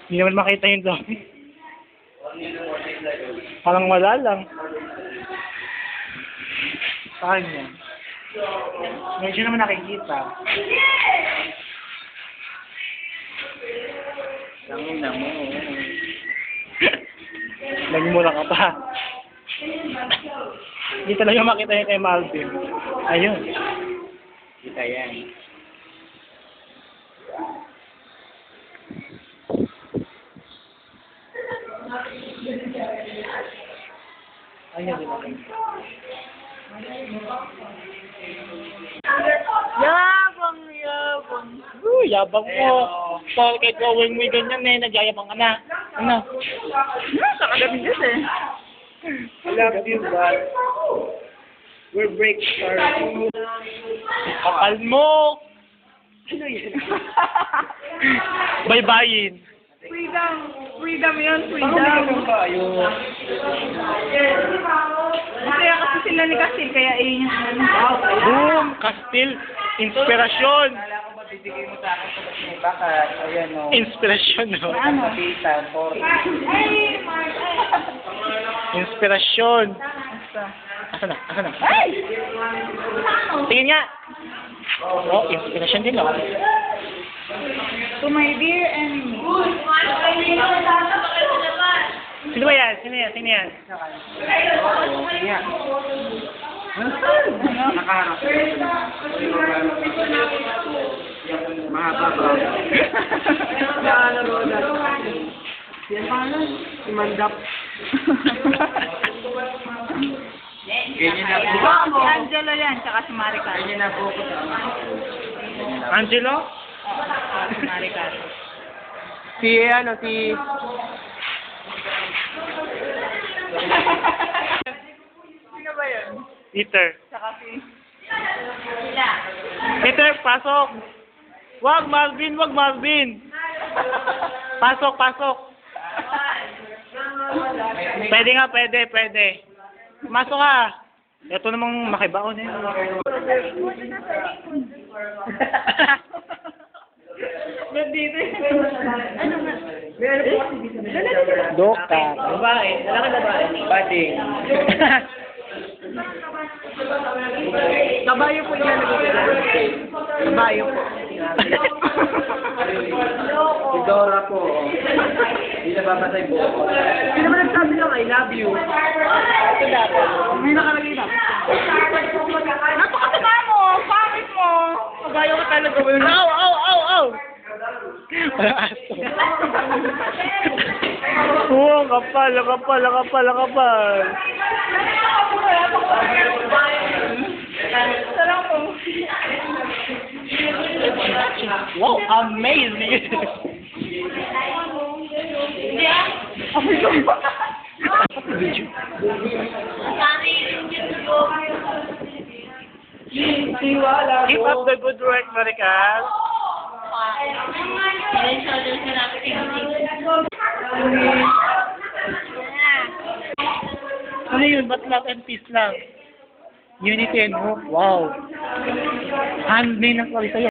Hindi naman makita yung dami. Parang wala lang. Saan yan? Medyo naman nakikita. Tangina mo. Nagmula ka pa. Hindi talaga makita yung kay Malvin. Ayun. Kita yan. Ayun. Yabang, yabang. Yabang mo. So, kahit gawin mo yung ganyan eh, nagyayabang ka na. Ano? Sa kagabi dyan eh. I love you, but we're break starting. Kapal mo! Ano yan? Bye-byein. Freedom. Freedom yun, Parang hindi ka freedom. bang kayo? Kaya kasi sila ni Casil, kaya ayun yung ano. Boom! Kastil! Inspirasyon! Kala ko ba bibigay mo sa akin sa ba't may bakas? Ayan o. Inspirasyon, no? Ano? Pita, 40. Inspirasyon! Basta. Asa na? Asa na? Ay! Tingin nga! Oh, inspirasyon din, no? To my dear enemy. Sino ba yan? Sino yan? Sino yan? Yan. Nakaharap. Mahaba ba? Naalaro na. Yan pala. Si Mandap. Ganyan na po. Si Angelo yan, tsaka si Maricar. Ganyan na po. Angelo? Tsaka si Maricar. Si ano, si... Sino ba yun? Peter. Tsaka si... Peter, pasok! Wag, Marvin! Wag, Marvin! Pasok, pasok! Pwede nga, pwede, pwede. Masok ka! Ito namang makibaon eh. Nandito Ano nga? Doka. Babae. Lalaki babae. Bading. Kabayo po yan. Kabayo po. Si Dora po. Hindi na papatay po. Hindi naman nagsabi lang, I love you. Ito dapat. May nakalagay na. Napakasama mo! Pangit mo! Kabayo ka talaga. Ow, ow, ow, ow! Walang aso. Oo, kapal, kapal, kapal, kapal. Sarap po. Wow, amazing! Keep up the good work, Maricar. Ano yun? Ba't love and peace lang? Unity and hope. Wow. Handmade ng kawisa yan.